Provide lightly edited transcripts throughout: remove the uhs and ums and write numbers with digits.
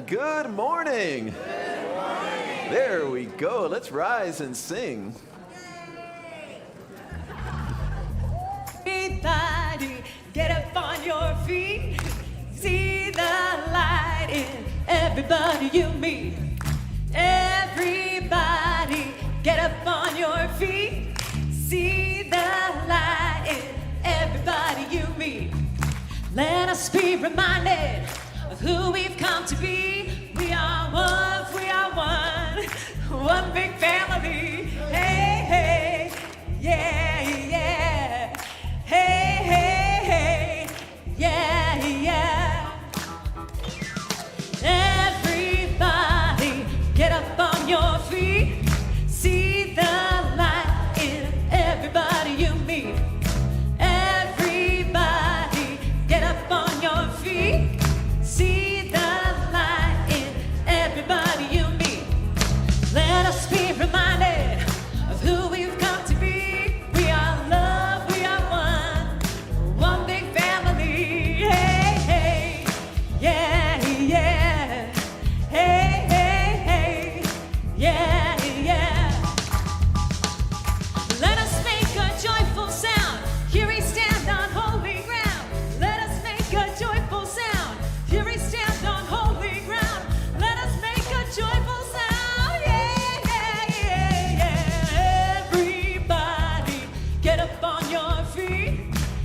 and good morning. Good morning. There we go. Let's rise and sing. Everybody, get up on your feet. See the light in everybody you meet. Everybody, get up on your feet. See the light in everybody you meet. Let us be reminded of who we've come to be. We are one big family. Hey, hey, yeah, yeah. Hey, hey, hey, yeah, yeah. Everybody, get up on your feet. See the light in everybody you meet. Everybody, get up on your feet. See the light in everybody you meet. Let us be reminded of who we've come to be. We are love, we are one big family. Hey, hey, yeah, yeah. Hey, hey, hey, yeah, yeah. Let us make a joyful sound. Here we stand on holy ground. Let us make a joyful sound. Here we stand on holy ground. Let us make a joyful sound. Yeah, yeah, yeah, yeah. Everybody, get up on your feet.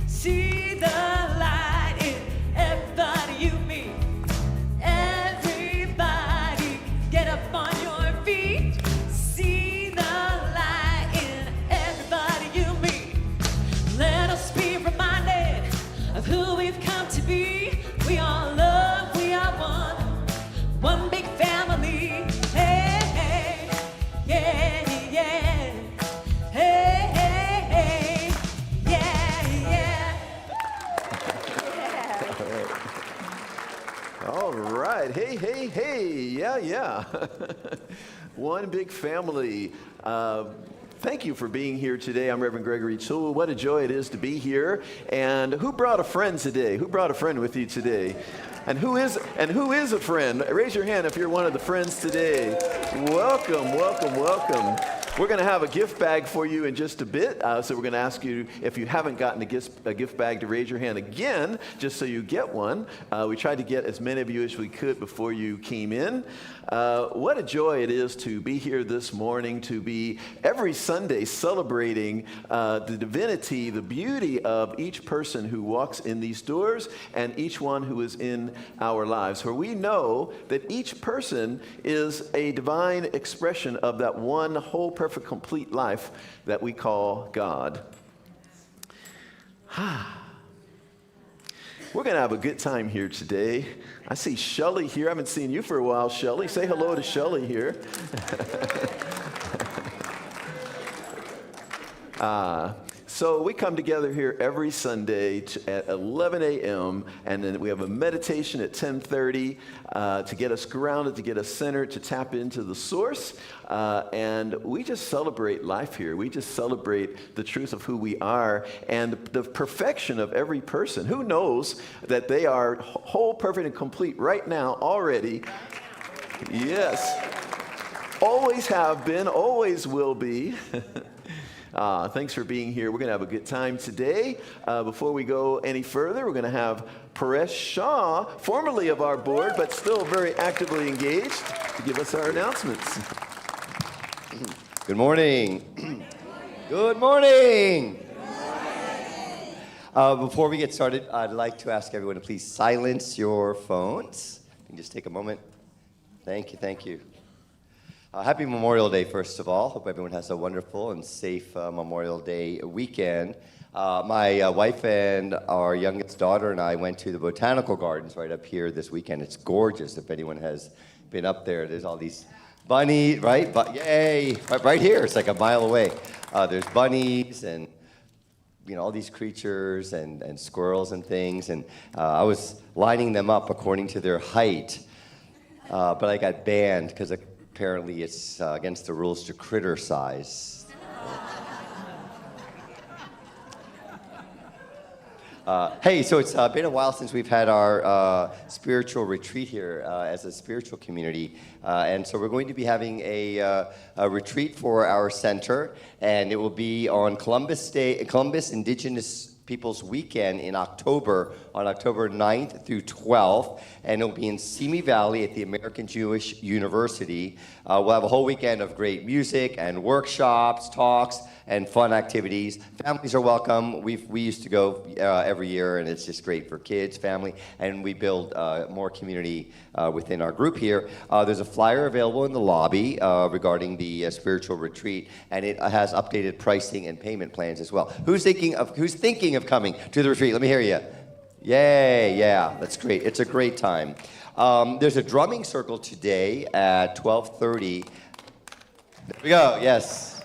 See the light in everybody you meet. Everybody, get up on your feet. See the light in everybody you meet. Let us be reminded of who we've come to be. We are love, we are one big family. Hey, hey, yeah, yeah. Hey, hey, hey, yeah, yeah. All right. Hey, hey, hey. Yeah, yeah. One big family. Thank you for being here today. I'm Reverend Gregory Toole. What a joy it is to be here. And who brought a friend today? Who brought a friend with you today? And who is a friend? Raise your hand if you're one of the friends today. Welcome, welcome, welcome. We're going to have a gift bag for you in just a bit. So we're going to ask you, if you haven't gotten a gift bag, to raise your hand again, just so you get one. We tried to get as many of you as we could before you came in. What a joy it is to be here this morning, to be every Sunday celebrating the divinity, the beauty of each person who walks in these doors and each one who is in our lives. For we know that each person is a divine expression of that one whole, perfect, complete life that we call God. We're going to have a good time here today. I see Shelley here. I haven't seen you for a while, Shelley. Say hello to Shelley here. So we come together here every Sunday at 11 a.m. and then we have a meditation at 10:30 to get us grounded, to get us centered, to tap into the source. And we just celebrate life here. We just celebrate the truth of who we are and the perfection of every person. Who knows that they are whole, perfect, and complete right now already? Yes. Always have been, always will be. Thanks for being here. We're going to have a good time today. Before we go any further, we're going to have Paresh Shah, formerly of our board, but still very actively engaged, to give us our announcements. Good morning. Good morning. Before we get started, I'd like to ask everyone to please silence your phones. You can just take a moment. Thank you, thank you. Happy Memorial Day, first of all. Hope everyone has a wonderful and safe Memorial Day weekend. My wife and our youngest daughter and I went to the Botanical Gardens right up here this weekend. It's gorgeous if anyone has been up there. There's all these bunnies, right? Yay! Right here, it's like a mile away. There's bunnies and all these creatures and squirrels and things. And I was lining them up according to their height, but I got banned because apparently it's against the rules to critter size. Hey, so it's been a while since we've had our spiritual retreat here as a spiritual community. And so we're going to be having a retreat for our center, and it will be on Columbus Indigenous Peoples Weekend in October, on October 9th through 12th, and it'll be in Simi Valley at the American Jewish University. We'll have a whole weekend of great music and workshops, talks, and fun activities. Families are welcome. We used to go every year, and it's just great for kids, family, and we build more community within our group here. There's a flyer available in the lobby regarding the spiritual retreat, and it has updated pricing and payment plans as well. Who's thinking of coming to the retreat? Let me hear you. Yay, yeah, that's great. It's a great time. There's a drumming circle today at 12:30. There we go, yes.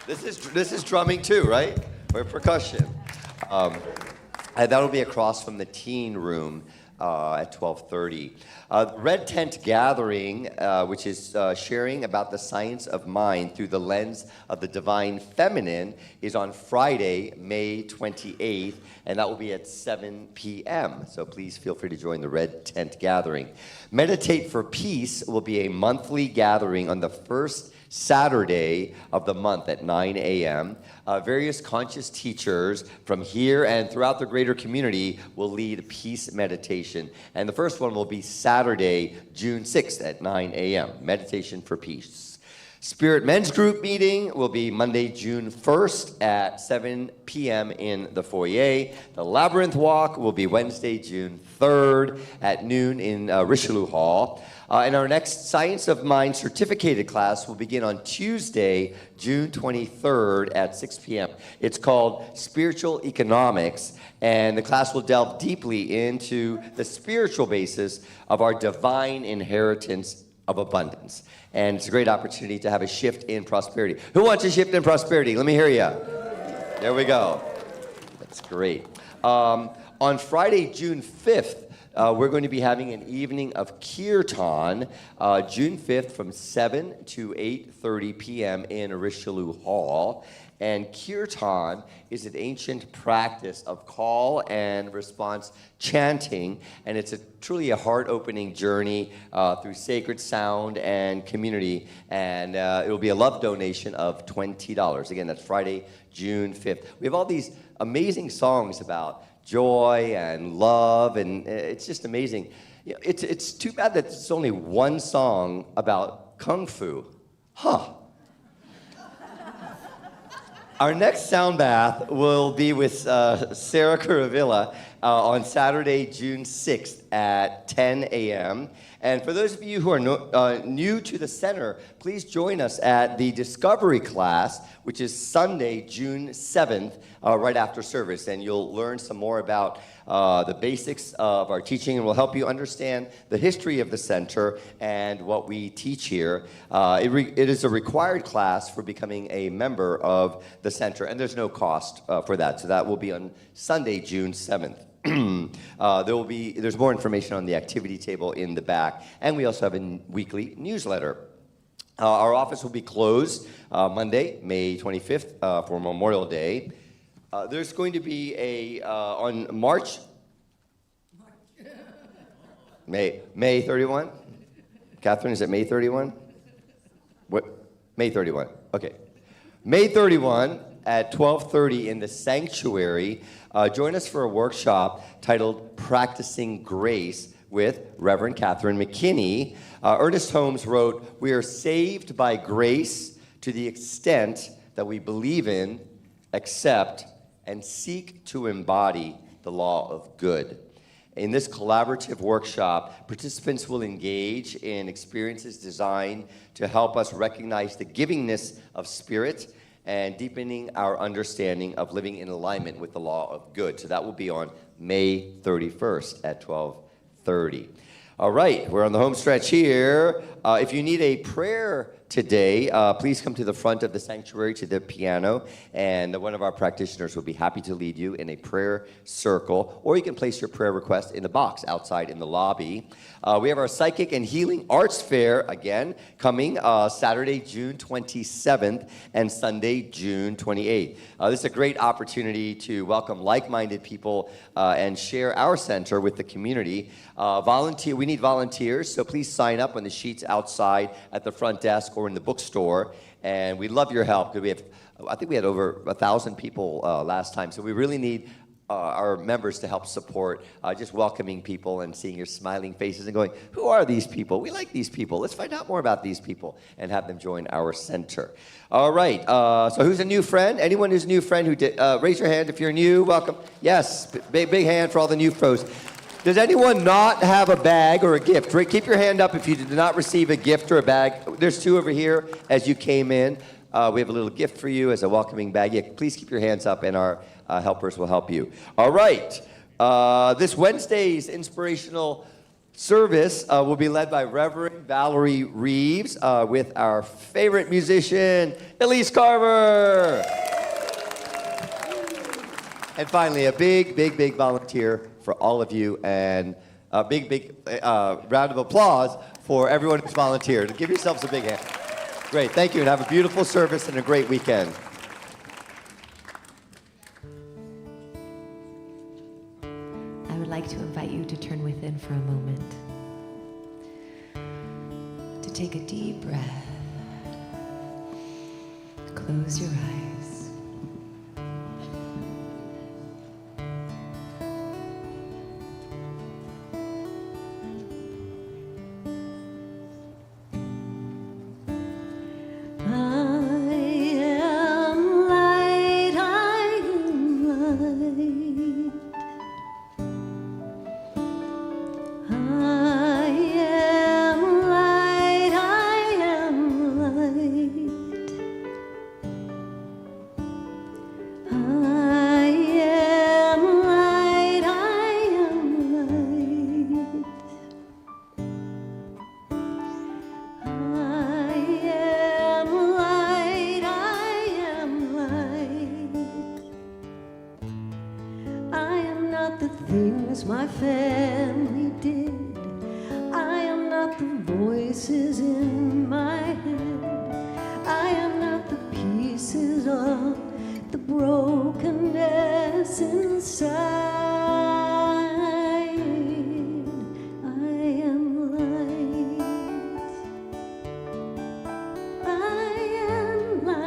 This is drumming too, right? Or percussion. And that'll be across from the teen room at 12:30. Red Tent Gathering, which is sharing about the science of mind through the lens of the divine feminine, is on Friday, May 28th, and that will be at 7 p.m. So please feel free to join the Red Tent Gathering. Meditate for Peace will be a monthly gathering on the first Saturday of the month at 9 a.m. Various conscious teachers from here and throughout the greater community will lead peace meditation. And the first one will be Saturday, June 6th at 9 a.m. Meditation for Peace. Spirit Men's Group meeting will be Monday, June 1st at 7 p.m. in the foyer. The Labyrinth Walk will be Wednesday, June 3rd at noon in Richelieu Hall. And our next Science of Mind certificated class will begin on Tuesday, June 23rd at 6 p.m. It's called Spiritual Economics, and the class will delve deeply into the spiritual basis of our divine inheritance of abundance. And it's a great opportunity to have a shift in prosperity. Who wants a shift in prosperity? Let me hear you. There we go. That's great. On Friday, June 5th, we're going to be having an evening of Kirtan, June 5th from 7 to 8:30 p.m. in Richelieu Hall. And Kirtan is an ancient practice of call and response chanting, and it's truly a heart-opening journey through sacred sound and community, and it will be a love donation of $20. Again, that's Friday, June 5th. We have all these amazing songs about joy and love, and it's just amazing. You know, it's too bad that it's only one song about Kung Fu. Huh. Our next sound bath will be with Sarah Curavilla on Saturday, June 6th at 10 a.m. And for those of you who are new to the center, please join us at the Discovery class, which is Sunday, June 7th, right after service. And you'll learn some more about the basics of our teaching, and will help you understand the history of the center and what we teach here. It is a required class for becoming a member of the center, and there's no cost for that. So that will be on Sunday, June 7th. There's more information on the activity table in the back, and we also have a weekly newsletter. Our office will be closed Monday, May 25th for Memorial Day. There's going to be on March, May 31? Catherine, is it May 31? What? May 31, okay. May 31 at 12:30 in the sanctuary. Join us for a workshop titled Practicing Grace with Reverend Catherine McKinney. Ernest Holmes wrote, "We are saved by grace to the extent that we believe in, accept, and seek to embody the law of good." In this collaborative workshop, participants will engage in experiences designed to help us recognize the givingness of spirit and deepening our understanding of living in alignment with the law of good. So that will be on May 31st at 12:30. All right, we're on the home stretch here. If you need a prayer today, please come to the front of the sanctuary to the piano, and one of our practitioners will be happy to lead you in a prayer circle, or you can place your prayer request in the box outside in the lobby. We have our Psychic and Healing Arts Fair, again, coming Saturday, June 27th, and Sunday, June 28th. This is a great opportunity to welcome like-minded people and share our center with the community. We need volunteers, so please sign up on the sheets outside at the front desk or in the bookstore, and we'd love your help because I think we had over 1,000 people last time, so we really need our members to help support just welcoming people and seeing your smiling faces and going, who are these people? We like these people. Let's find out more about these people and have them join our center. All right, so who's a new friend? Anyone who's a new friend who did, raise your hand if you're new, welcome. Yes, big hand for all the new folks. Does anyone not have a bag or a gift? Keep your hand up if you did not receive a gift or a bag. There's two over here as you came in. We have a little gift for you as a welcoming bag. Yeah, please keep your hands up and our helpers will help you. All right. This Wednesday's inspirational service will be led by Reverend Valerie Reeves with our favorite musician, Elise Carver. And finally, a big volunteer for all of you, and a big round of applause for everyone who's volunteered. Give yourselves a big hand. Great, thank you, and have a beautiful service and a great weekend. I would like to invite you to turn within for a moment, to take a deep breath, close your eyes. My family did. I am not the voices in my head. I am not the pieces of the brokenness inside. I am light. I am light.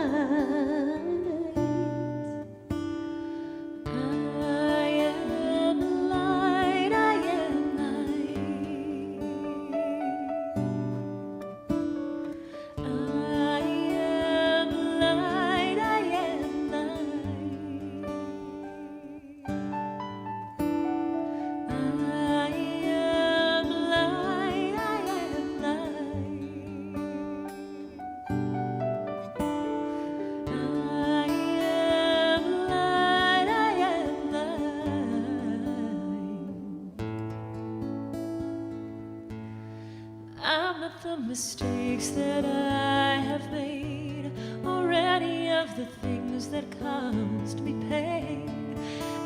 The mistakes that I have made, or any of the things that caused me pain.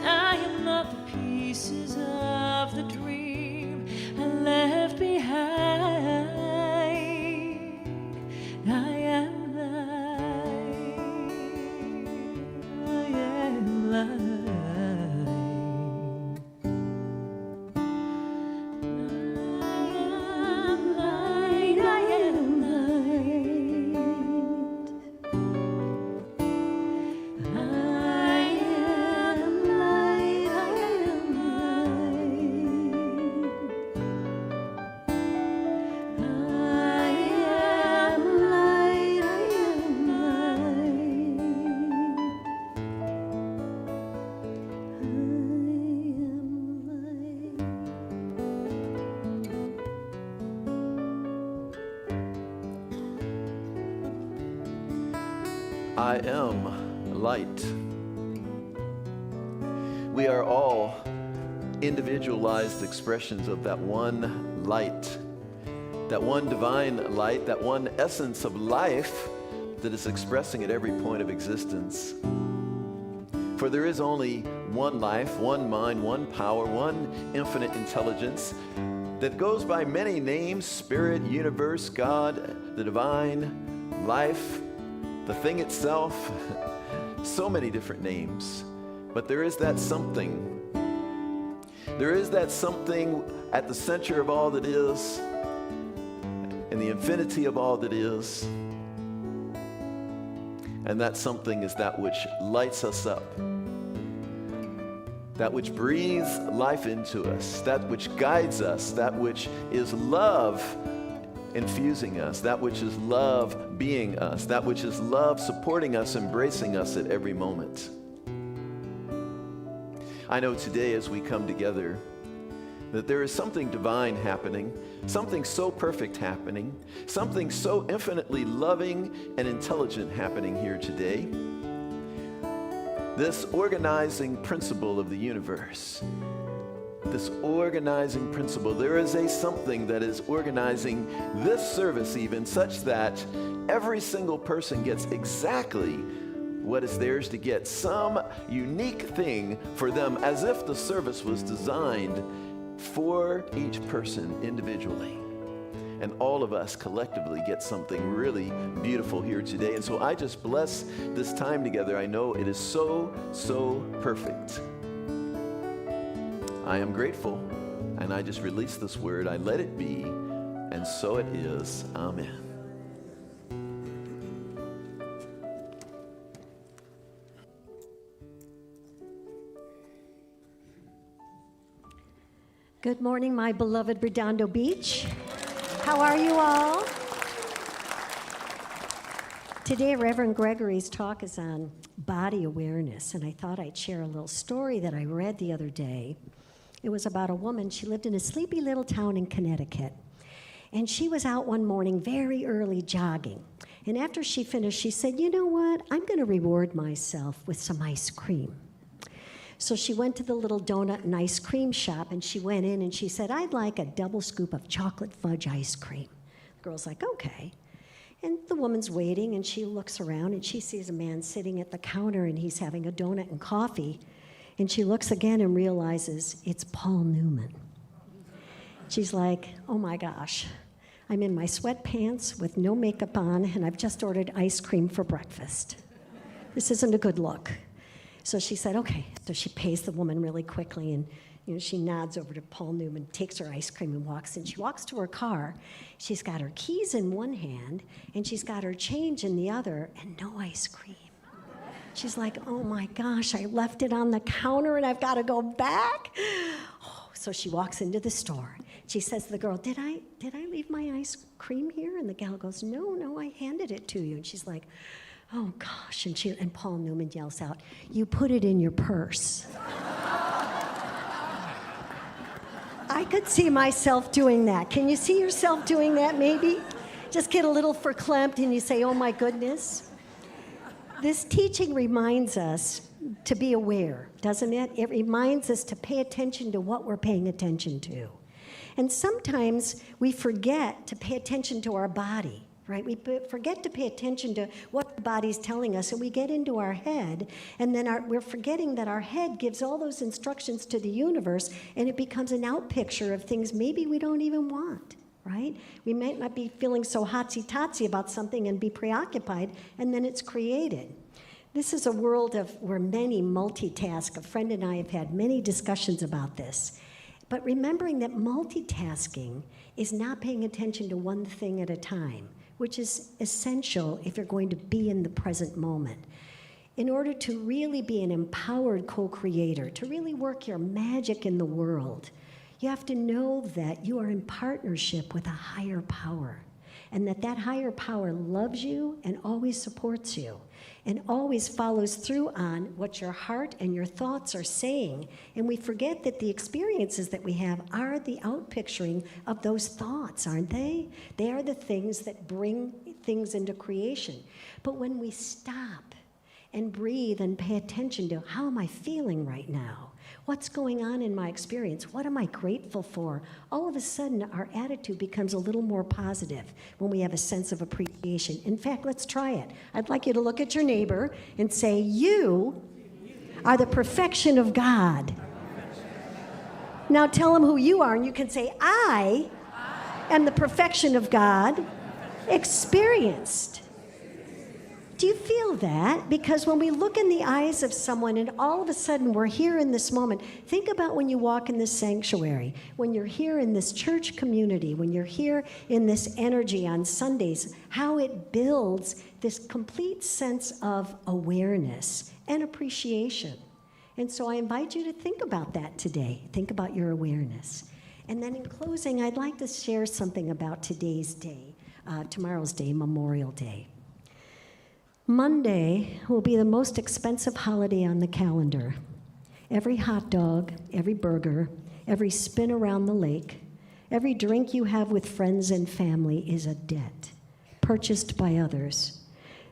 I am not the pieces of the dream I left behind. I am light. I am light. I am light. We are all individualized expressions of that one light, that one divine light, that one essence of life that is expressing at every point of existence. For there is only one life, one mind, one power, one infinite intelligence that goes by many names: Spirit, Universe, God, the divine, life, the thing itself, so many different names. But there is that something. There is that something at the center of all that is, in the infinity of all that is. And that something is that which lights us up, that which breathes life into us, that which guides us, that which is love infusing us, that which is love being us, that which is love supporting us, embracing us at every moment. I know today as we come together that there is something divine happening, something so perfect happening, something so infinitely loving and intelligent happening here today. This organizing principle of the universe, this organizing principle, there is a something that is organizing this service even such that every single person gets exactly what is theirs to get, some unique thing for them, as if the service was designed for each person individually. And all of us collectively get something really beautiful here today. And so I just bless this time together. I know it is so, so perfect. I am grateful, and I just release this word. I let it be, and so it is. Amen. Good morning, my beloved Redondo Beach. How are you all? Today, Reverend Gregory's talk is on body awareness, and I thought I'd share a little story that I read the other day. It was about a woman. She lived in a sleepy little town in Connecticut, and she was out one morning very early jogging. And after she finished, she said, "You know what? I'm going to reward myself with some ice cream." So she went to the little donut and ice cream shop, and she went in and she said, "I'd like a double scoop of chocolate fudge ice cream." The girl's like, "Okay." And the woman's waiting, and she looks around, and she sees a man sitting at the counter, and he's having a donut and coffee. And she looks again and realizes it's Paul Newman. She's like, "Oh my gosh, I'm in my sweatpants with no makeup on, and I've just ordered ice cream for breakfast. This isn't a good look." So she said, "Okay." So she pays the woman really quickly, and she nods over to Paul Newman, takes her ice cream, and walks in. She walks to her car. She's got her keys in one hand, and she's got her change in the other, and no ice cream. She's like, "Oh my gosh, I left it on the counter, and I've got to go back." Oh, so she walks into the store. She says to the girl, "Did I leave my ice cream here?" And the gal goes, No, I handed it to you." And she's like, "Oh gosh," and Paul Newman yells out, "You put it in your purse." I could see myself doing that. Can you see yourself doing that maybe? Just get a little verklempt and you say, "Oh my goodness." This teaching reminds us to be aware, doesn't it? It reminds us to pay attention to what we're paying attention to. And sometimes we forget to pay attention to our body. Right? We forget to pay attention to what the body's telling us, and we get into our head, and then we're forgetting that our head gives all those instructions to the universe, and it becomes an out picture of things maybe we don't even want, right? We might not be feeling so hotsy-totsy about something and be preoccupied, and then it's created. This is a world where many multitask. A friend and I have had many discussions about this. But remembering that multitasking is not paying attention to one thing at a time, which is essential if you're going to be in the present moment. In order to really be an empowered co-creator, to really work your magic in the world, you have to know that you are in partnership with a higher power, and that higher power loves you and always supports you, and always follows through on what your heart and your thoughts are saying. And we forget that the experiences that we have are the outpicturing of those thoughts, aren't they? They are the things that bring things into creation. But when we stop and breathe and pay attention to how am I feeling right now? What's going on in my experience? What am I grateful for? All of a sudden, our attitude becomes a little more positive when we have a sense of appreciation. In fact, let's try it. I'd like you to look at your neighbor and say, you are the perfection of God. Now tell them who you are, and you can say, I am the perfection of God experienced. Do you feel that? Because when we look in the eyes of someone and all of a sudden we're here in this moment, think about when you walk in this sanctuary, when you're here in this church community, when you're here in this energy on Sundays, how it builds this complete sense of awareness and appreciation. And so I invite you to think about that today. Think about your awareness. And then in closing, I'd like to share something about today's day, tomorrow's day, Memorial Day. Monday will be the most expensive holiday on the calendar. Every hot dog, every burger, every spin around the lake, every drink you have with friends and family is a debt purchased by others.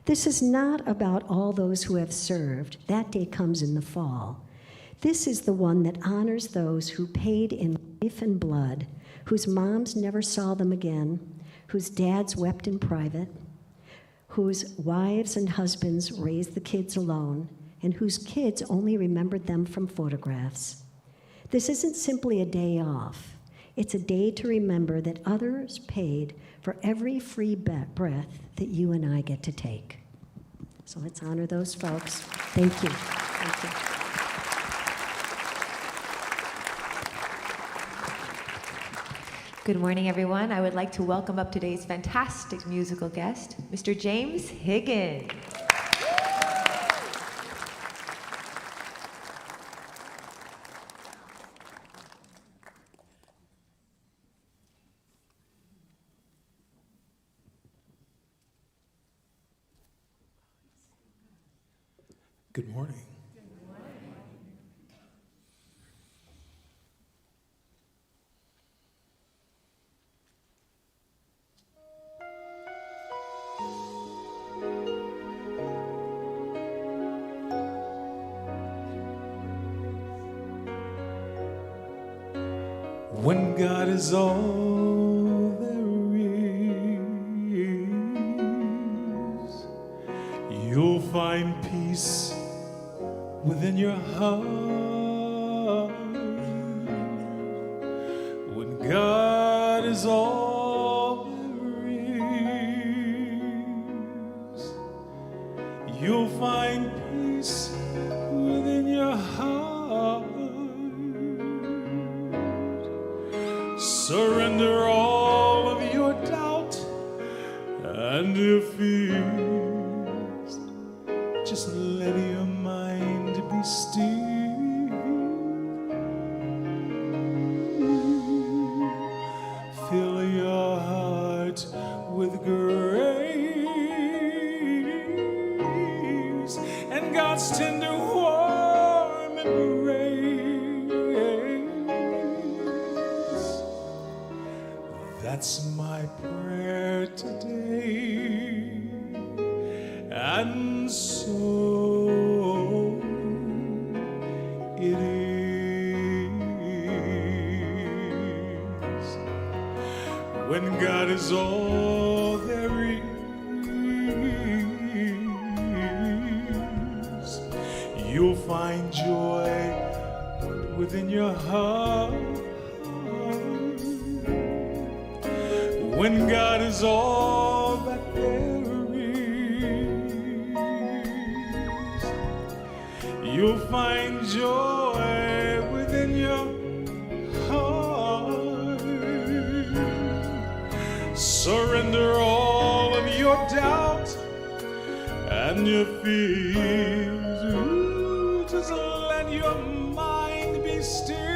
This is not about all those who have served. That day comes in the fall. This is the one that honors those who paid in life and blood, whose moms never saw them again, whose dads wept in private, whose wives and husbands raised the kids alone, and whose kids only remembered them from photographs. This isn't simply a day off. It's a day to remember that others paid for every free breath that you and I get to take. So let's honor those folks. Thank you. Thank you. Good morning, everyone. I would like to welcome up today's fantastic musical guest, Mr. James Higgins. Good morning. When God is all there is, you'll find peace within your heart. When God is all there is, you'll find peace within your heart. Surrender all of your doubt and your fears. Just let your mind be still. Fill your heart with grace and God's tender warm embrace. That's my prayer today, and so it is. When God is all there is, you'll find joy within your heart. When God is all that there is, you'll find joy within your heart. Surrender all of your doubt and your fears. Ooh, just let your mind be still.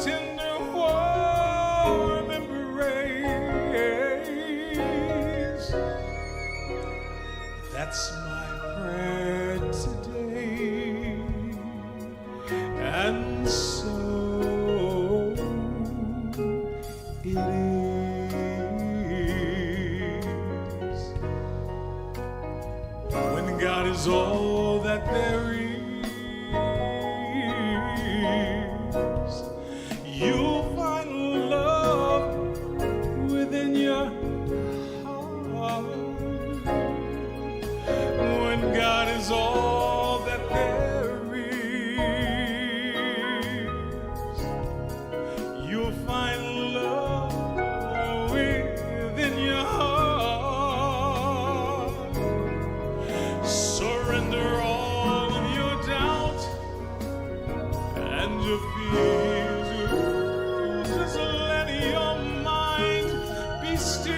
Tender warm embrace. That's my prayer today, is when God is all that there is. You'll find love within your heart. When God is all that there is, you'll find love within your heart. Surrender all of your doubt and your fears. Just let your mind be still.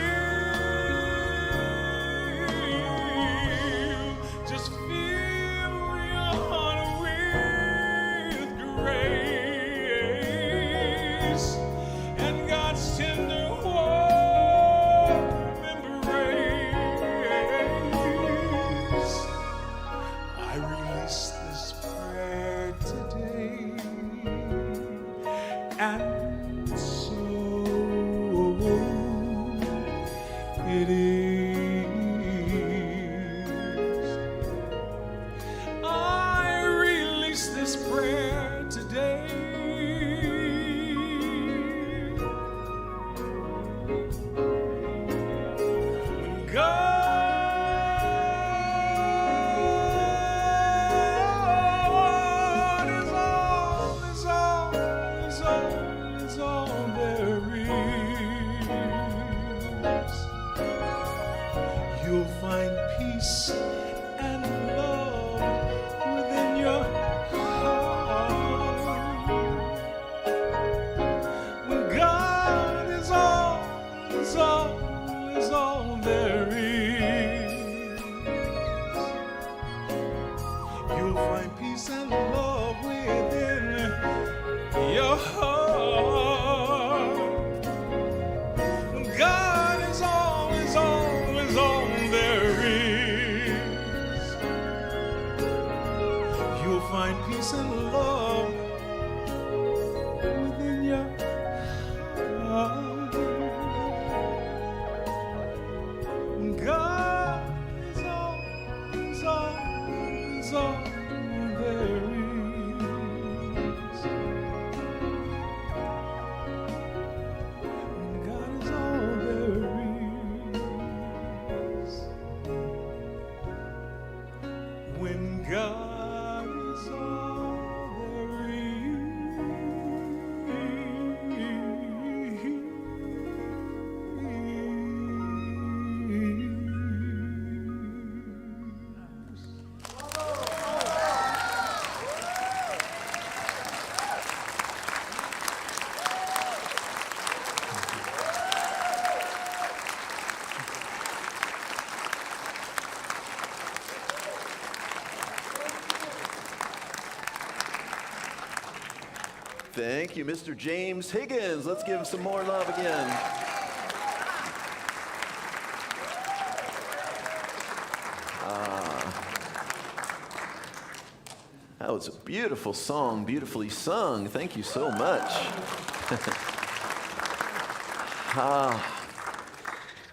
Just fill your heart with grace and God's tender warm embrace. I release this prayer today, and so it is. I release this prayer today. When God is all there is, you'll find peace and love within your heart. When God is all there is, you'll find peace and love within your heart. When God is all there is, you'll find peace and love within your heart. When God is all there is. When God is all there is. When God is all there is. Thank you, Mr. James Higgins. Let's give him some more love again. That was a beautiful song, beautifully sung. Thank you so much.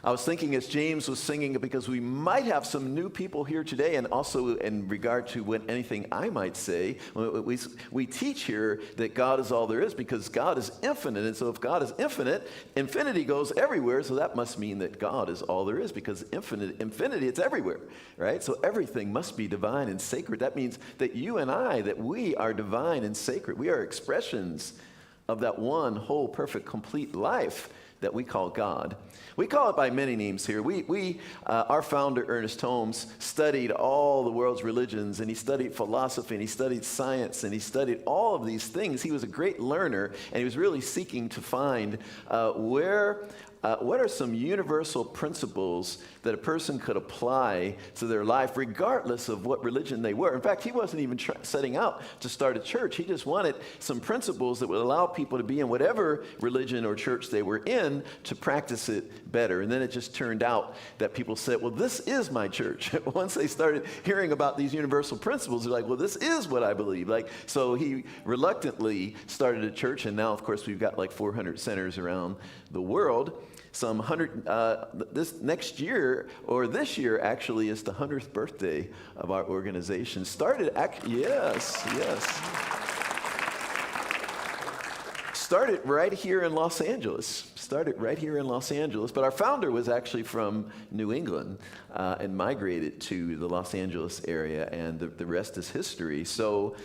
I was thinking as James was singing, because we might have some new people here today, and also in regard to anything I might say, we teach here that God is all there is because God is infinite. And so if God is infinite, infinity goes everywhere. So that must mean that God is all there is, because infinity, it's everywhere, right? So everything must be divine and sacred. That means that you and I, that we are divine and sacred. We are expressions of that one whole, perfect, complete life that we call God. We call it by many names here. Our founder, Ernest Holmes, studied all the world's religions, and he studied philosophy, and he studied science, and he studied all of these things. He was a great learner, and he was really seeking to find what are some universal principles that a person could apply to their life regardless of what religion they were. In fact, he wasn't even setting out to start a church. He just wanted some principles that would allow people to be in whatever religion or church they were in, begin to practice it better. And then it just turned out that people said, well, this is my church. Once they started hearing about these universal principles, they're like, well, this is what I believe. So he reluctantly started a church, and now, of course, we've got like 400 centers around the world. Some 100, this next year, or this year actually, is the 100th birthday of our organization. Started right here in Los Angeles. But our founder was actually from New England and migrated to the Los Angeles area, and the rest is history. So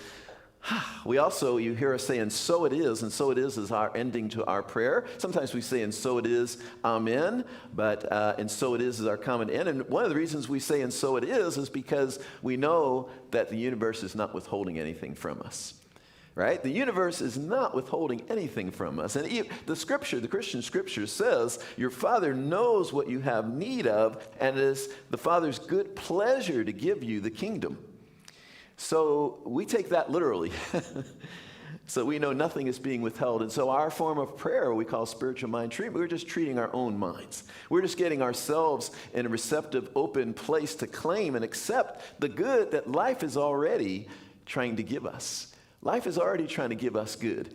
we also, you hear us say, and so it is our ending to our prayer. Sometimes we say, and so it is, amen, but and so it is our common end. And one of the reasons we say, and so it is because we know that the universe is not withholding anything from us. Right? The universe is not withholding anything from us. And the scripture, the Christian scripture says, your Father knows what you have need of, and it is the Father's good pleasure to give you the kingdom. So we take that literally. So we know nothing is being withheld. And so our form of prayer, we call spiritual mind treatment, we're just treating our own minds. We're just getting ourselves in a receptive, open place to claim and accept the good that life is already trying to give us. Life is already trying to give us good.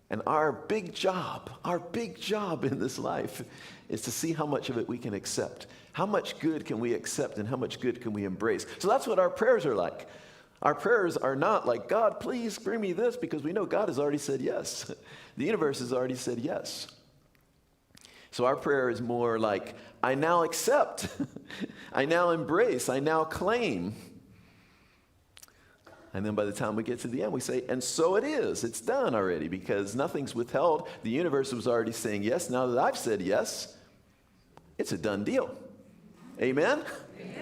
And our big job in this life is to see how much of it we can accept. How much good can we accept and how much good can we embrace? So that's what our prayers are like. Our prayers are not like, God, please bring me this, because we know God has already said yes. The universe has already said yes. So our prayer is more like, I now accept. I now embrace. I now claim. And then by the time we get to the end, we say, and so it is. It's done already, because nothing's withheld. The universe was already saying yes. Now that I've said yes, it's a done deal. Amen? Amen.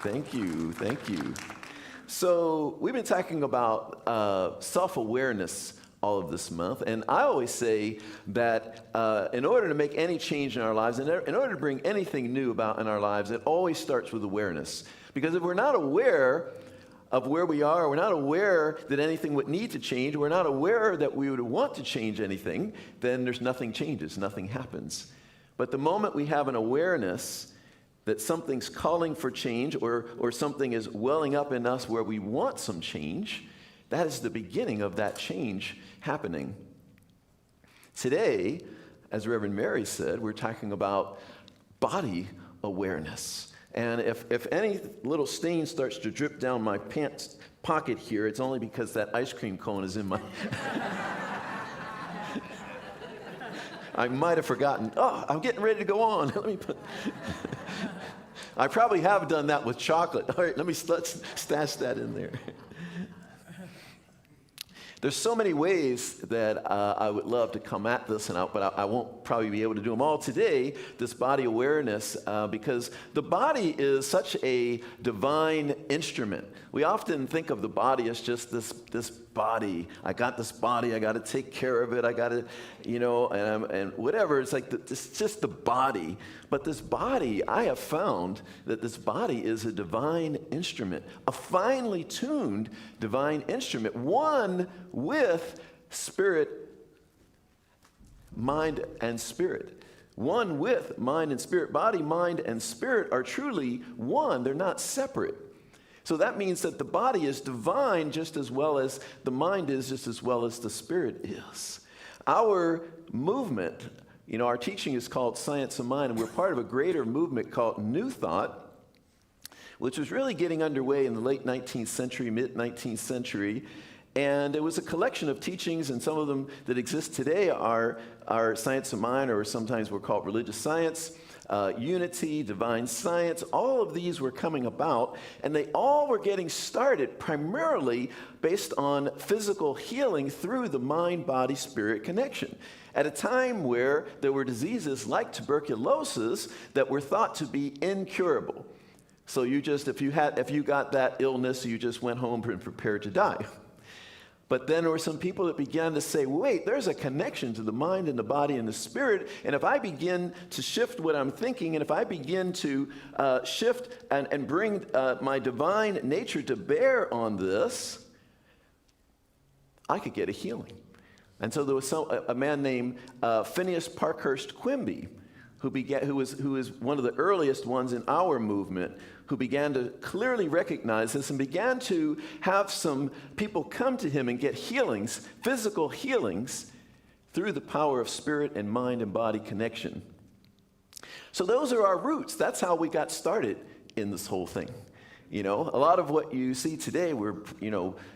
Thank you. So we've been talking about self-awareness all of this month. And I always say that in order to make any change in our lives, in order to bring anything new about in our lives, it always starts with awareness. Because if we're not aware of where we are, we're not aware that anything would need to change, we're not aware that we would want to change anything, then there's nothing changes, nothing happens. But the moment we have an awareness that something's calling for change, or something is welling up in us where we want some change, that is the beginning of that change happening. Today, as Reverend Mary said, we're talking about body awareness. And if any little stain starts to drip down my pants pocket here, it's only because that ice cream cone is in my... I might have forgotten. Oh, I'm getting ready to go on. Let me put... I probably have done that with chocolate. All right, let's stash that in there. There's so many ways that I would love to come at this, but I won't probably be able to do them all today, this body awareness, because the body is such a divine instrument. We often think of the body as just this body. I got this body, I got to take care of it, I got to, and whatever. It's like it's just the body. But this body, I have found that this body is a divine instrument, a finely tuned divine instrument, one with spirit, mind, and spirit. One with mind and spirit. Body, mind, and spirit are truly one. They're not separate. So that means that the body is divine just as well as the mind is, just as well as the spirit is. Our movement, our teaching is called Science of Mind, and we're part of a greater movement called New Thought, which was really getting underway in the late 19th century, mid-19th century. And it was a collection of teachings, and some of them that exist today are Science of Mind, or sometimes we're called religious science, unity, divine science. All of these were coming about, and they all were getting started primarily based on physical healing through the mind-body-spirit connection. At a time where there were diseases like tuberculosis that were thought to be incurable. So if you got that illness, you just went home and prepared to die. But then there were some people that began to say, wait, there's a connection to the mind and the body and the spirit, and if I begin to shift what I'm thinking, and if I begin to shift and bring my divine nature to bear on this, I could get a healing. And so there was a man named Phineas Parkhurst Quimby, who was one of the earliest ones in our movement, who began to clearly recognize this and began to have some people come to him and get healings, physical healings, through the power of spirit and mind and body connection. So those are our roots. That's how we got started in this whole thing. You know, a lot of what you see today, we're,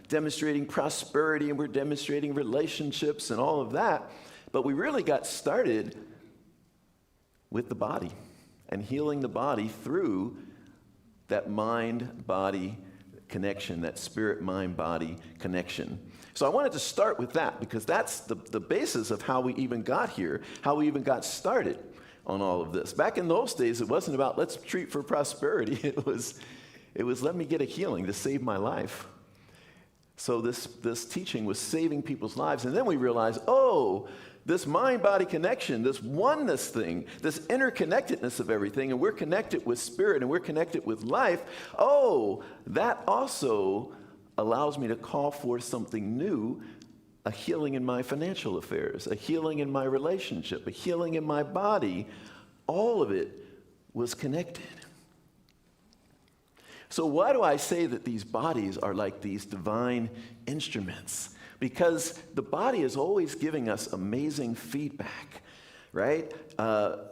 demonstrating prosperity and we're demonstrating relationships and all of that. But we really got started with the body and healing the body through that mind-body connection, that spirit-mind-body connection. So I wanted to start with that because that's the basis of how we even got here, how we even got started on all of this. Back in those days, it wasn't about let's treat for prosperity. It was let me get a healing to save my life. So this teaching was saving people's lives. And then we realized, this mind-body connection, this oneness thing, this interconnectedness of everything, and we're connected with spirit and we're connected with life, that also allows me to call forth something new, a healing in my financial affairs, a healing in my relationship, a healing in my body. All of it was connected. So why do I say that these bodies are like these divine instruments? Because the body is always giving us amazing feedback, right?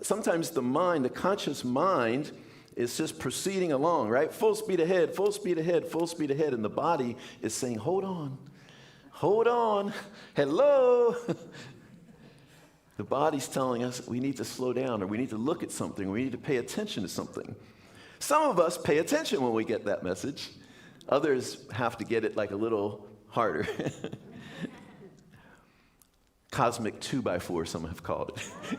Sometimes the mind, the conscious mind, is just proceeding along, right? Full speed ahead, full speed ahead, full speed ahead. And the body is saying, hold on, hello. The body's telling us we need to slow down, or we need to look at something, or we need to pay attention to something. Some of us pay attention when we get that message. Others have to get it like a little harder. Cosmic 2x4, some have called it.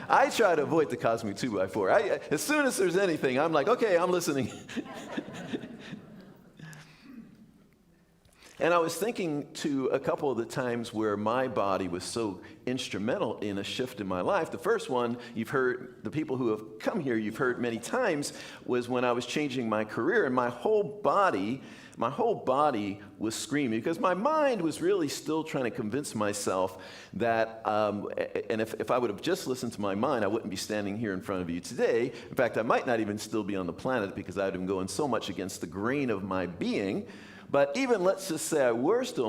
I try to avoid the cosmic 2x4. As soon as there's anything, I'm like, okay, I'm listening. And I was thinking to a couple of the times where my body was so instrumental in a shift in my life. The first one, you've heard, the people who have come here, you've heard many times, was when I was changing my career, and my whole body was screaming because my mind was really still trying to convince myself that, and if I would have just listened to my mind, I wouldn't be standing here in front of you today. In fact, I might not even still be on the planet because I would have been going so much against the grain of my being. But even let's just say I were still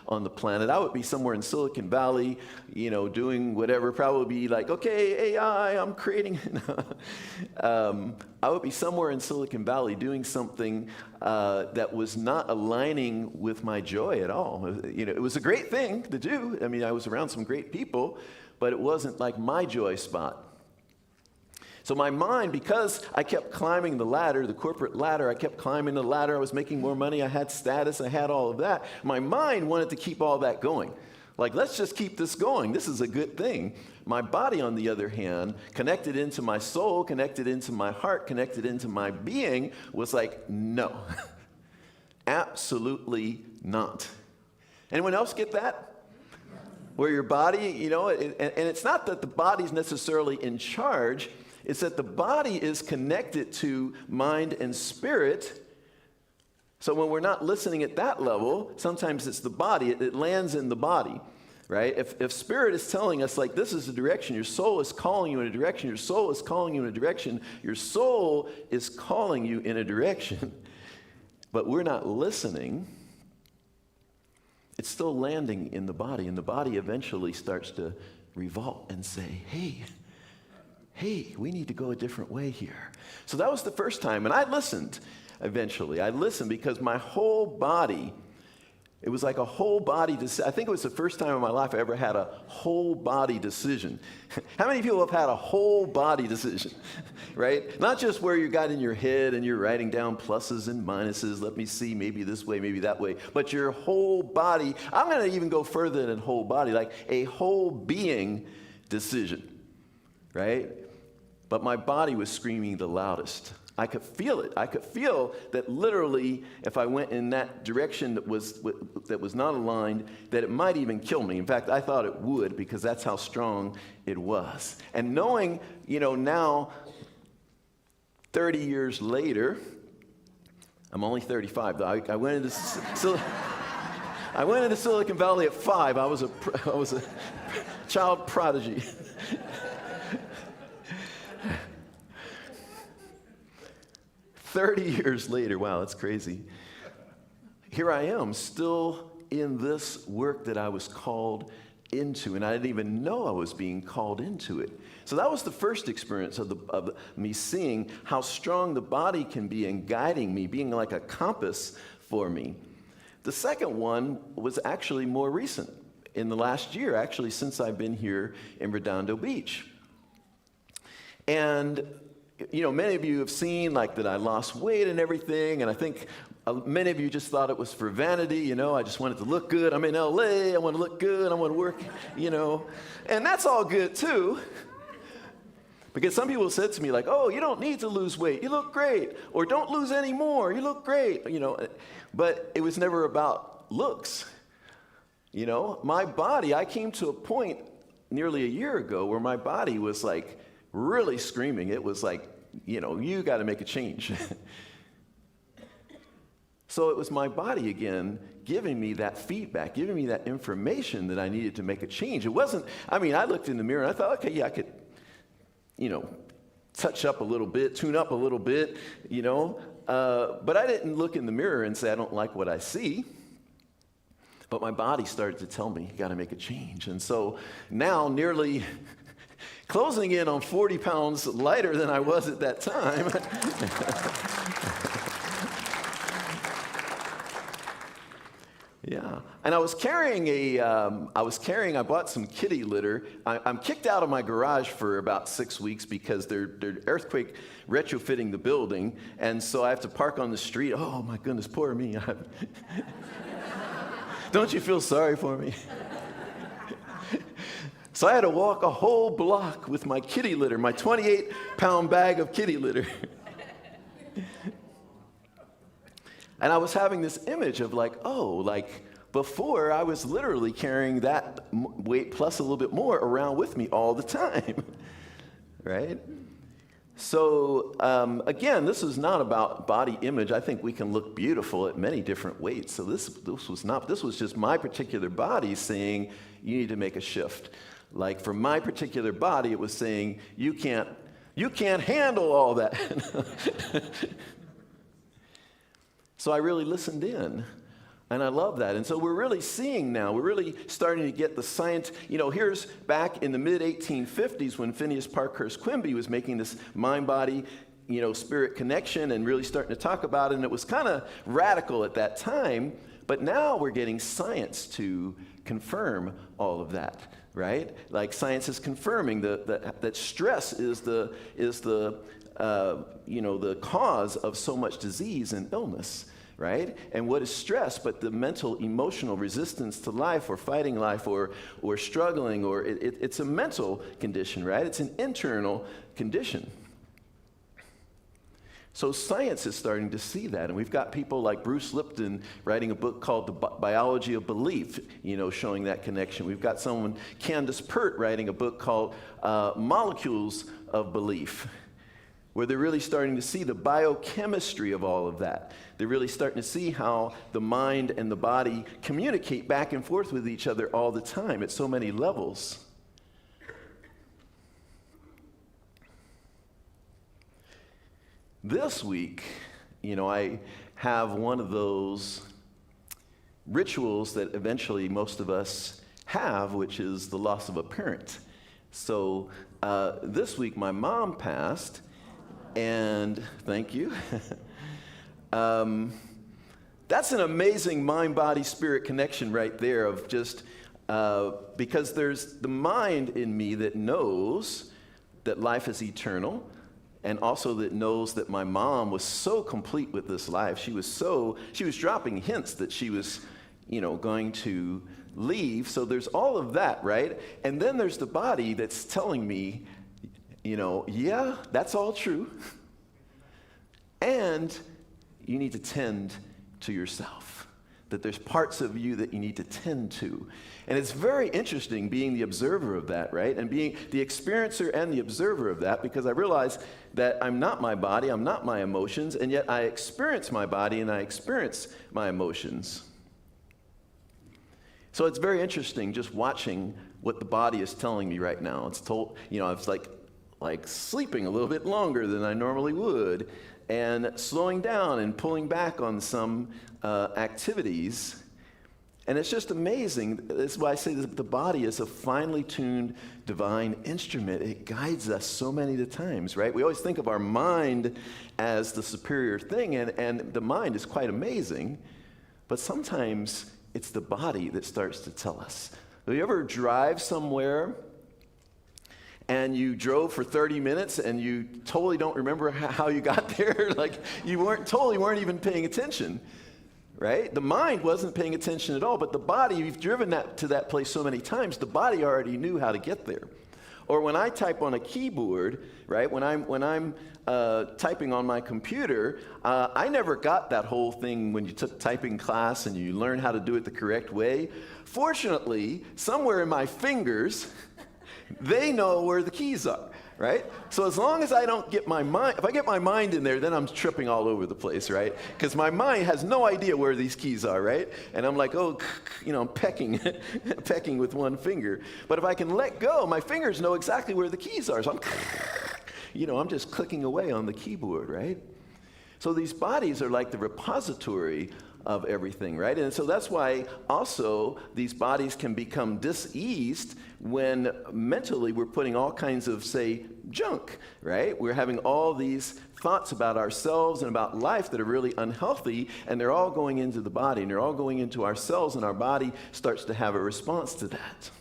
on the planet, I would be somewhere in Silicon Valley, doing whatever, probably be like, okay, AI, I'm creating. I would be somewhere in Silicon Valley doing something that was not aligning with my joy at all. It was a great thing to do. I mean, I was around some great people, but it wasn't like my joy spot. So my mind, because I kept climbing the ladder, the corporate ladder, I kept climbing the ladder, I was making more money, I had status, I had all of that. My mind wanted to keep all that going. Like, let's just keep this going. This is a good thing. My body, on the other hand, connected into my soul, connected into my heart, connected into my being, was like, no, absolutely not. Anyone else get that? Where your body, and it's not that the body's necessarily in charge. It's that the body is connected to mind and spirit. So when we're not listening at that level, sometimes it's the body. It lands in the body, right? If spirit is telling us, like, this is the direction, your soul is calling you in a direction, your soul is calling you in a direction, your soul is calling you in a direction, but we're not listening, it's still landing in the body, and the body eventually starts to revolt and say, hey, we need to go a different way here. So that was the first time, and I listened eventually. I listened because my whole body, it was like a whole body decision. I think it was the first time in my life I ever had a whole body decision. How many people have had a whole body decision, right? Not just where you got in your head and you're writing down pluses and minuses, let me see, maybe this way, maybe that way, but your whole body. I'm going to even go further than whole body, like a whole being decision, right? But my body was screaming the loudest. I could feel it. I could feel that literally if I went in that direction that was not aligned, that it might even kill me. In fact, I thought it would because that's how strong it was. And knowing, now 30 years later, I'm only 35 though. I went into I went into Silicon Valley at 5. I was a child prodigy. $30 later, wow, that's crazy. Here I am, still in this work that I was called into, and I didn't even know I was being called into it. So that was the first experience of me seeing how strong the body can be in guiding me, being like a compass for me. The second one was actually more recent, in the last year, actually, since I've been here in Redondo Beach. And you know, many of you have seen like that I lost weight and everything, and I think many of you just thought it was for vanity, you know, I just wanted to look good. I'm in LA, I want to look good, I want to work, you know, and that's all good too. Because some people said to me like, oh, you don't need to lose weight, you look great, or don't lose any more, you look great, you know, but it was never about looks. You know, my body, I came to a point nearly a year ago where my body was like, really screaming. It was like, you know, you got to make a change. So it was my body again giving me that feedback, giving me that information that I needed to make a change. It wasn't, I mean, I looked in the mirror and I thought, okay, yeah, I could, you know, touch up a little bit, tune up a little bit, you know, but I didn't look in the mirror and say, I don't like what I see. But my body started to tell me, you got to make a change. And so now nearly closing in on 40 pounds lighter than I was at that time. Yeah, and I bought some kitty litter. I'm kicked out of my garage for about 6 weeks because they're earthquake retrofitting the building, and so I have to park on the street. Oh my goodness, poor me. Don't you feel sorry for me? So I had to walk a whole block with my kitty litter, my 28-pound bag of kitty litter. And I was having this image of like, oh, like before I was literally carrying that weight plus a little bit more around with me all the time, right? So again, this is not about body image. I think we can look beautiful at many different weights. So this was just my particular body saying, you need to make a shift. Like for my particular body, it was saying, you can't handle all that. So I really listened in, and I love that. And so we're really seeing now, we're really starting to get the science. You know, here's back in the mid-1850s when Phineas Parkhurst Quimby was making this mind-body, you know, spirit connection and really starting to talk about it, and it was kind of radical at that time, but now we're getting science to confirm all of that. Right? Like science is confirming that stress is the cause of so much disease and illness, right? And what is stress but the mental, emotional resistance to life or fighting life or struggling, or it's a mental condition, right? It's an internal condition. So science is starting to see that, and we've got people like Bruce Lipton writing a book called The Biology of Belief, you know, showing that connection. We've got someone, Candace Pert, writing a book called Molecules of Belief, where they're really starting to see the biochemistry of all of that. They're really starting to see how the mind and the body communicate back and forth with each other all the time at so many levels. This week, you know, I have one of those rituals that eventually most of us have, which is the loss of a parent. So this week, my mom passed, and thank you. That's an amazing mind-body-spirit connection right there of just, because there's the mind in me that knows that life is eternal, and also that knows that my mom was so complete with this life. She was dropping hints that she was, you know, going to leave. So there's all of that, right? And then there's the body that's telling me, you know, yeah, that's all true. And you need to tend to yourself. That there's parts of you that you need to tend to. And it's very interesting being the observer of that, right? And being the experiencer and the observer of that, because I realize that I'm not my body, I'm not my emotions, and yet I experience my body and I experience my emotions. So it's very interesting just watching what the body is telling me right now. It's told, it's like sleeping a little bit longer than I normally would, and slowing down and pulling back on some activities. And it's just amazing. That's why I say that the body is a finely tuned divine instrument. It guides us so many of the times, right? We always think of our mind as the superior thing, and the mind is quite amazing, but sometimes it's the body that starts to tell us. Do you ever drive somewhere and you drove for 30 minutes and you totally don't remember how you got there? Like you weren't even paying attention. Right? The mind wasn't paying attention at all, but the body, you've driven to that place so many times, the body already knew how to get there. Or when I type on a keyboard, right, when I'm typing on my computer, I never got that whole thing when you took typing class and you learn how to do it the correct way. Fortunately, somewhere in my fingers, they know where the keys are. Right? So as long as I don't get my mind, if I get my mind in there, then I'm tripping all over the place, right? Because my mind has no idea where these keys are, right? And I'm like, I'm pecking with one finger. But if I can let go, my fingers know exactly where the keys are. So I'm just clicking away on the keyboard, right? So these bodies are like the repository of everything, right? And so that's why also these bodies can become diseased when mentally we're putting all kinds of, say, junk, right? We're having all these thoughts about ourselves and about life that are really unhealthy, and they're all going into the body, and they're all going into our cells, and our body starts to have a response to that.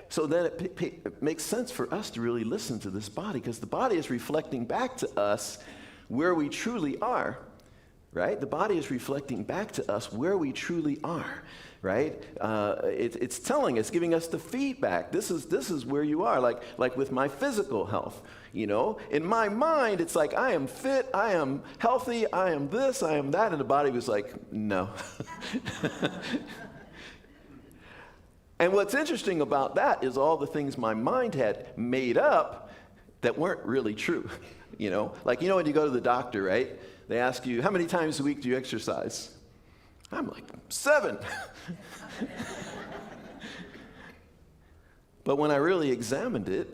So then it makes sense for us to really listen to this body, because the body is reflecting back to us where we truly are. Right? The body is reflecting back to us where we truly are, right? It's telling us, giving us the feedback. This is where you are, like with my physical health. In my mind, it's like I am fit, I am healthy, I am this, I am that, and the body was like, no. And what's interesting about that is all the things my mind had made up that weren't really true. Like when you go to the doctor, right? They ask you, how many times a week do you exercise? I'm like, 7. But when I really examined it,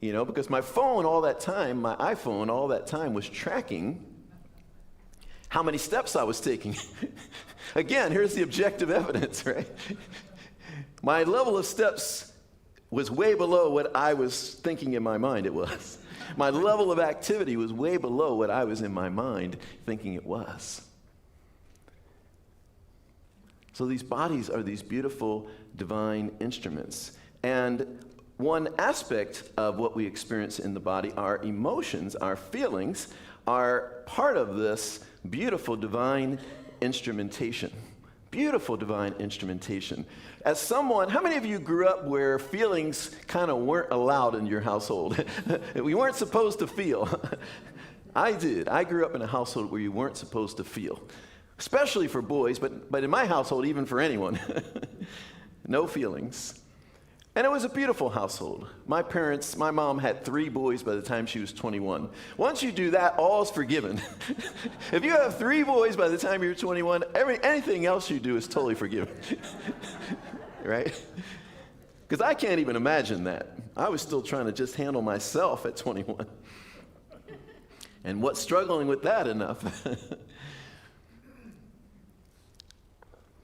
because my phone all that time, my iPhone all that time was tracking how many steps I was taking. Again, here's the objective evidence, right? My level of steps was way below what I was thinking in my mind it was. My level of activity was way below what I was in my mind thinking it was. So these bodies are these beautiful divine instruments. And one aspect of what we experience in the body, our emotions, our feelings, are part of this beautiful divine instrumentation. Beautiful divine instrumentation. As someone, how many of you grew up where feelings kind of weren't allowed in your household? We weren't supposed to feel. I did. I grew up in a household where you weren't supposed to feel, especially for boys, but in my household, even for anyone. No feelings. And it was a beautiful household. My mom had 3 boys by the time she was 21. Once you do that, all's forgiven. If you have 3 boys by the time you're 21, anything else you do is totally forgiven. Right? Because I can't even imagine that. I was still trying to just handle myself at 21. And what's struggling with that enough?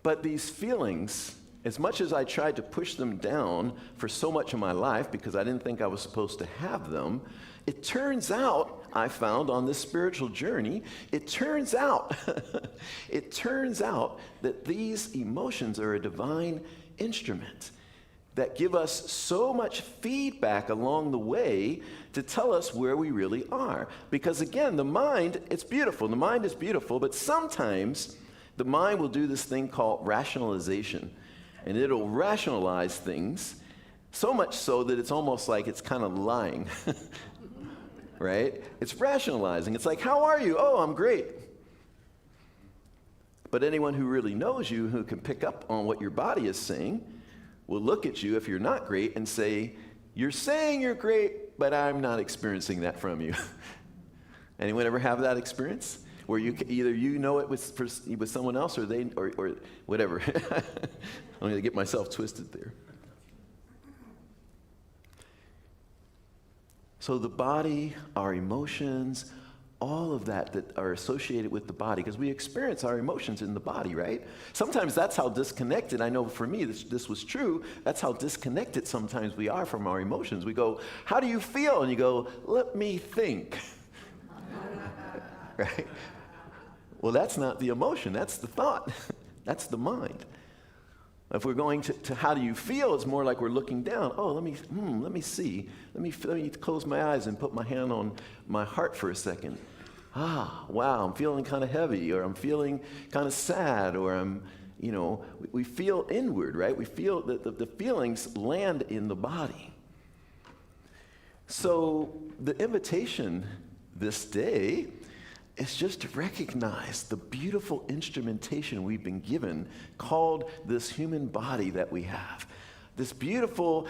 But these feelings, as much as I tried to push them down for so much of my life because I didn't think I was supposed to have them, it turns out, I found on this spiritual journey, it turns out that these emotions are a divine instrument that give us so much feedback along the way to tell us where we really are. Because again, the mind, it's beautiful. The mind is beautiful, but sometimes the mind will do this thing called rationalization. And it'll rationalize things so much so that it's almost like it's kind of lying, right? It's rationalizing. It's like, how are you? Oh, I'm great. But anyone who really knows you, who can pick up on what your body is saying, will look at you if you're not great and say, you're saying you're great, but I'm not experiencing that from you. Anyone ever have that experience? where either you know it with someone else or they or whatever. I'm going to get myself twisted there. So the body, our emotions, all of that are associated with the body, because we experience our emotions in the body, right? Sometimes that's how disconnected, I know for me this was true, that's how disconnected sometimes we are from our emotions. We go, how do you feel? And you go, let me think. Right? Well, that's not the emotion, that's the thought. That's the mind. If we're going to how do you feel, it's more like we're looking down. Oh, let me see. Let me close my eyes and put my hand on my heart for a second. Ah, wow, I'm feeling kind of heavy, or I'm feeling kind of sad, or I'm, we feel inward, right? We feel that the feelings land in the body. So the invitation this day is just to recognize the beautiful instrumentation we've been given called this human body that we have. This beautiful,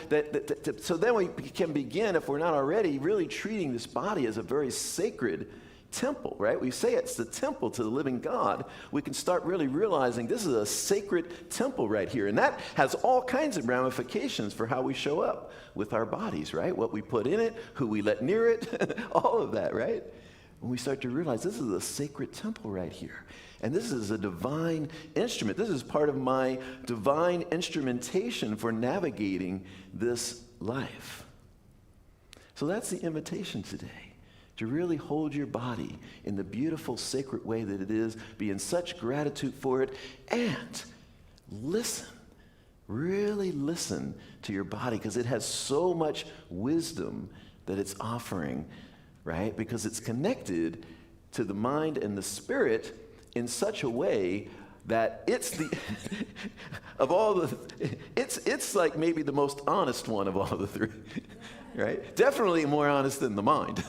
so then we can begin, if we're not already, really treating this body as a very sacred temple, right? We say it's the temple to the living God. We can start really realizing this is a sacred temple right here. And that has all kinds of ramifications for how we show up with our bodies, right? What we put in it, who we let near it, all of that, right? When we start to realize this is a sacred temple right here. And this is a divine instrument. This is part of my divine instrumentation for navigating this life. So that's the invitation today, to really hold your body in the beautiful, sacred way that it is, be in such gratitude for it, and listen, really listen to your body, because it has so much wisdom that it's offering, right? Because it's connected to the mind and the spirit in such a way that it's the of all the it's like maybe the most honest one of all the three, right? Definitely more honest than the mind.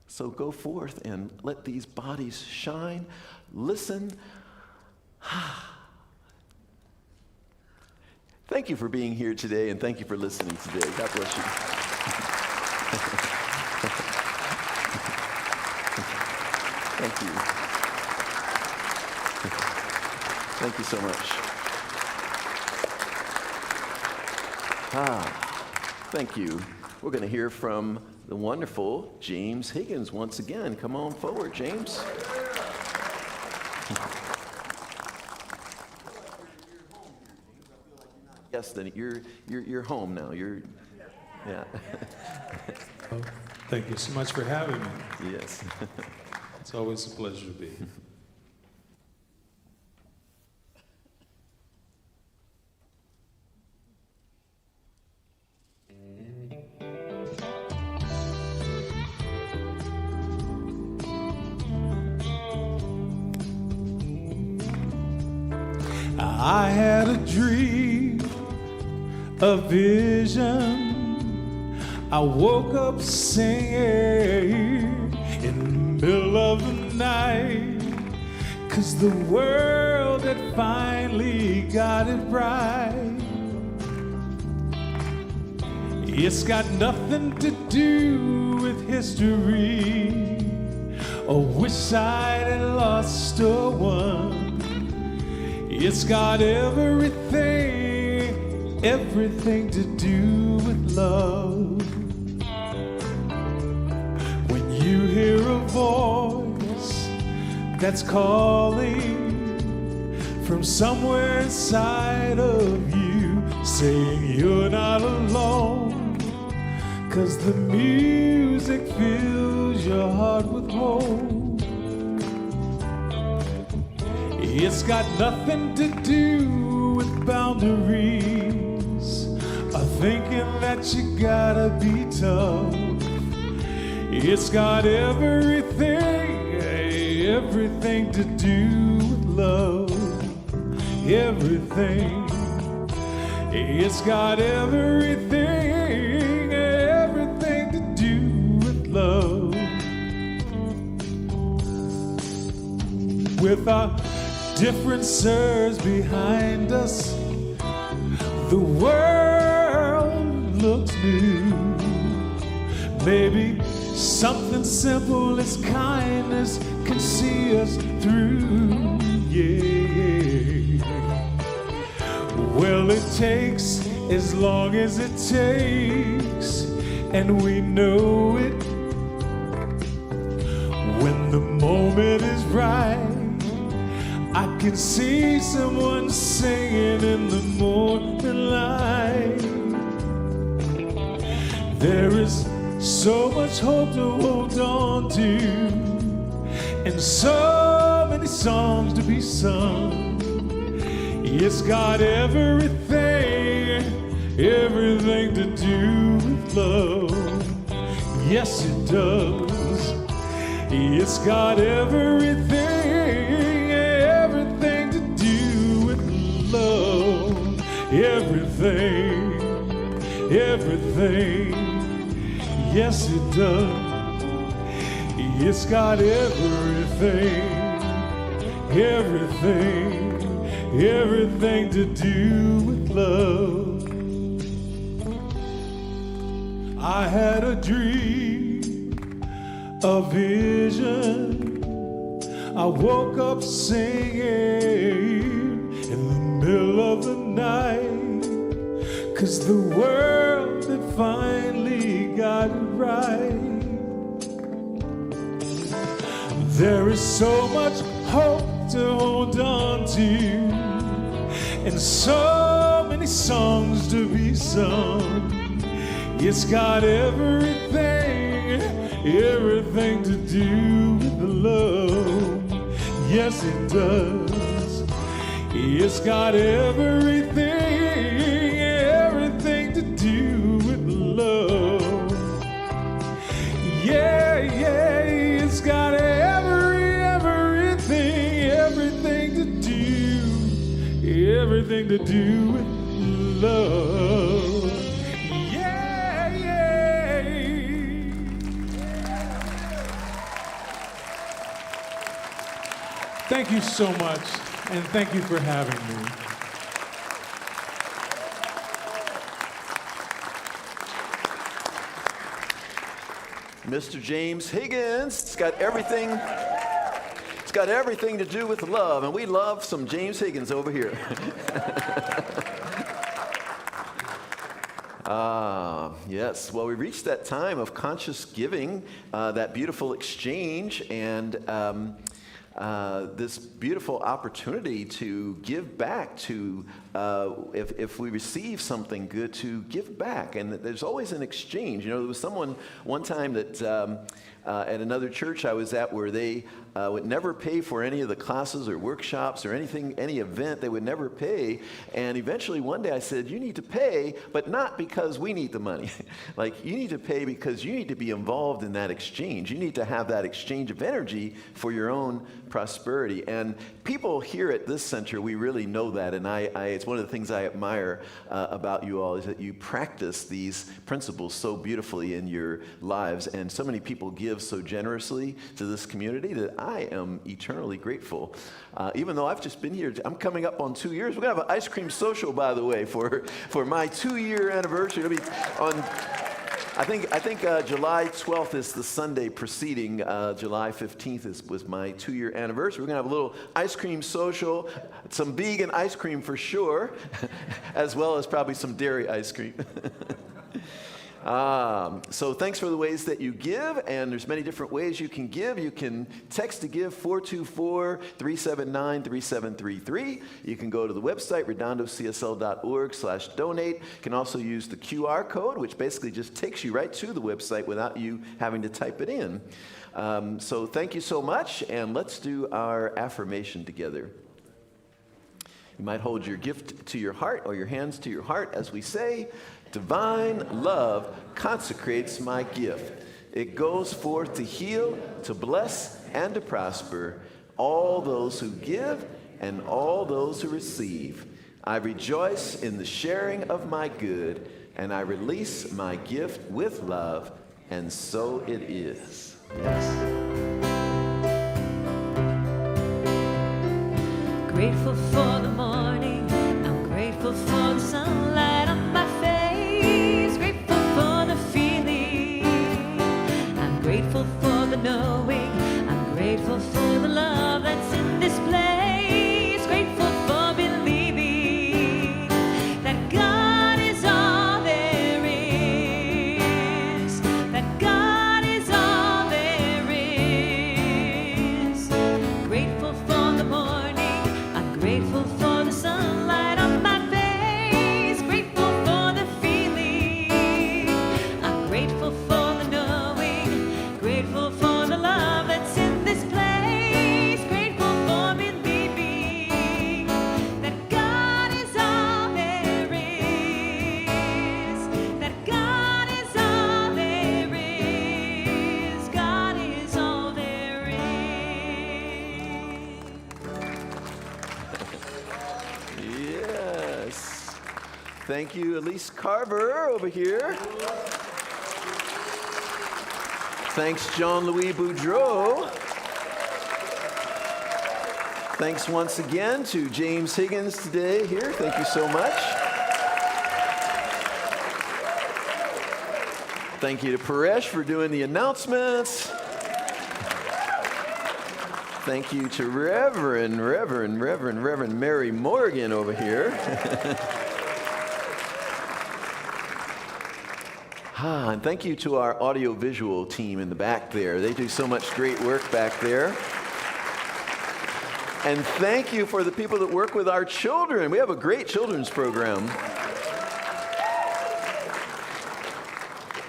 So go forth and let these bodies shine. Listen. Thank you for being here today, and thank you for listening today. God bless you. Thank you. Thank you so much. Thank you. We're going to hear from the wonderful James Higgins once again. Come on forward, James. Yes, then you're home now. Yeah. Oh, thank you so much for having me. Yes. It's always a pleasure to be here. I had a dream, a vision. I woke up singing in the middle of the night, 'cause the world had finally got it right. It's got nothing to do with history, or which side had lost or won. It's got everything to do with love. When you hear a voice that's calling from somewhere inside of you, saying you're not alone, 'cause the music fills your heart with hope. It's got nothing to do with boundaries, or thinking that you gotta be tough. It's got everything to do with love. Everything. It's got everything to do with love. With our differences behind us, the world looks new. Maybe something simple as kindness can see us through. Yeah. Well, it takes as long as it takes, and we know it. When the moment is right, I can see someone singing in the morning light. There is so much hope to hold on to, and so many songs to be sung. It's got everything, everything to do with love. Yes, it does. It's got everything, everything to do with love. Everything, everything. Yes, it does. It's got everything, everything, everything to do with love. I had a dream, a vision. I woke up singing in the middle of the night, 'cause the world had finally got it right. There is so much hope to hold on to, and so many songs to be sung. It's got everything, everything to do with love. Yes, it does. It's got everything, everything to do with love. Yeah, yeah, it's got everything, everything to do, everything to do with love. Yeah, yeah. Thank you so much, and thank you for having me. Mr. James Higgins. It's got everything to do with love, and we love some James Higgins over here. Yes. Well, we reached that time of conscious giving, that beautiful exchange, and this beautiful opportunity to give back to, if we receive something good, to give back. And there's always an exchange. You know, there was someone one time that at another church I was at where they would never pay for any of the classes or workshops or anything, any event. They would never pay. And eventually one day I said, you need to pay, but not because we need the money. Like, you need to pay because you need to be involved in that exchange. You need to have that exchange of energy for your own prosperity. And people here at this center, we really know that. And it's one of the things I admire about you all, is that you practice these principles so beautifully in your lives. And so many people give so generously to this community that I am eternally grateful. Even though I've just been here, I'm coming up on 2 years. We're going to have an ice cream social, by the way, for my 2-year anniversary. It'll be on, I think July 12th is the Sunday preceding. July 15th was my 2-year anniversary. We're going to have a little ice cream social, some vegan ice cream for sure, as well as probably some dairy ice cream. So thanks for the ways that you give, and there's many different ways you can give. You can text to give 424-379-3733. You can go to the website, redondocsl.org/donate. You can also use the QR code, which basically just takes you right to the website without you having to type it in. So thank you so much, and let's do our affirmation together. You might hold your gift to your heart or your hands to your heart as we say, divine love consecrates my gift. It goes forth to heal, to bless, and to prosper all those who give and all those who receive. I rejoice in the sharing of my good, and I release my gift with love, and so it is. Yes. Grateful for the morning, I'm grateful for the sunlight on my face, grateful for the feeling Grateful for the love that's in this place. Grateful for believing that God is all there is. That God is all there is. Grateful for the morning. I'm grateful for the sunlight on my face. Grateful for the feeling. I'm grateful for the knowing. Grateful for the love that's in this place. Grateful for believing that God is all there is. That God is all there is. God is all there is. Yes. Thank you, Elise Carver over here. Thanks, Jean-Louis Boudreau. Thanks once again to James Higgins today here. Thank you so much. Thank you to Paresh for doing the announcements. Thank you to Reverend Mary Morgan over here. And thank you to our audiovisual team in the back there. They do so much great work back there. And thank you for the people that work with our children. We have a great children's program.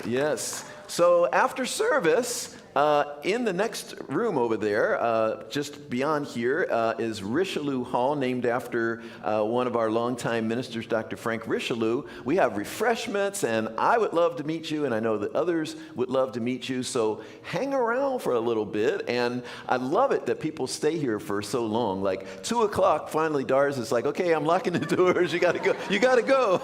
Yes. So after service, in the next room over there, just beyond here, is Richelieu Hall, named after one of our longtime ministers, Dr. Frank Richelieu. We have refreshments, and I would love to meet you, and I know that others would love to meet you. So hang around for a little bit, and I love it that people stay here for so long. Like 2 o'clock, finally, Dars is like, okay, I'm locking the doors. You got to go. You got to go.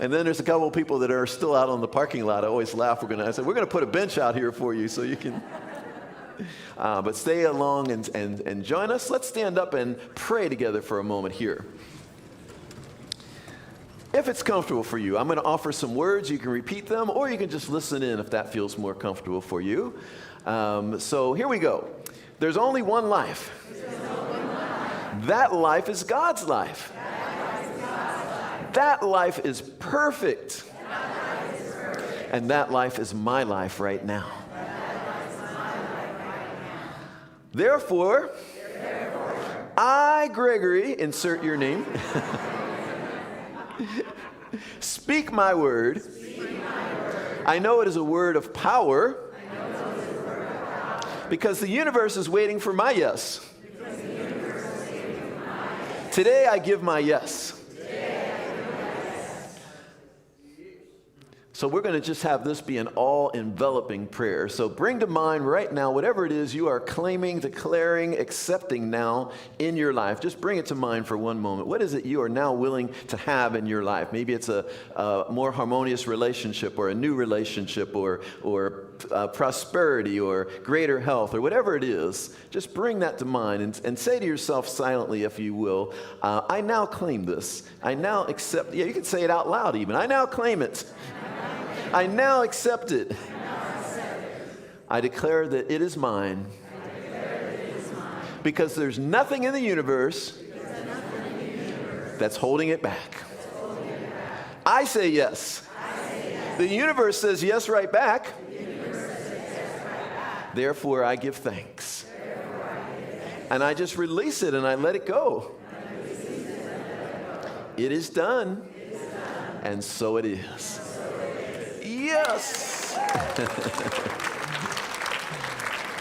And then there's a couple of people that are still out on the parking lot. I always laugh. I said, we're going to put a bench out here for you so you can. But stay along and join us. Let's stand up and pray together for a moment here. If it's comfortable for you, I'm going to offer some words. You can repeat them, or you can just listen in if that feels more comfortable for you. So here we go. There's only one life. That life is God's life. That life is perfect. And that life is my life right now. Therefore, I, Gregory, insert your name, speak my word. I know it is a word of power because the universe is waiting for my yes. Today I give my yes. So we're going to just have this be an all-enveloping prayer. So bring to mind right now whatever it is you are claiming, declaring, accepting now in your life. Just bring it to mind for one moment. What is it you are now willing to have in your life? Maybe it's a more harmonious relationship, or a new relationship, or prosperity, or greater health, or whatever it is. Just bring that to mind and say to yourself silently, if you will, I now claim this. I now accept. Yeah, you can say it out loud even. I now claim it. I now accept it. I declare that it is mine. Because there's nothing in the universe that's holding it back. I say yes. The universe says yes right back. Therefore, I give thanks. And I just release it and I let it go. It is done. And so it is. Yes.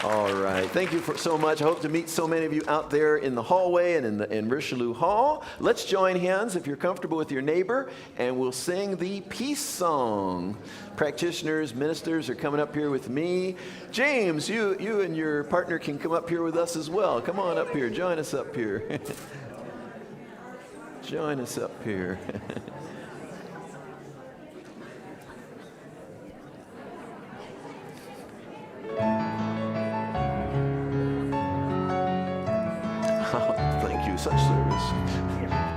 All right. Thank you so much. I hope to meet so many of you out there in the hallway and in Richelieu Hall. Let's join hands if you're comfortable with your neighbor, and we'll sing the peace song. Practitioners, ministers are coming up here with me. James, you and your partner can come up here with us as well. Come on up here. Join us up here. Join us up here. Thank you. Such service.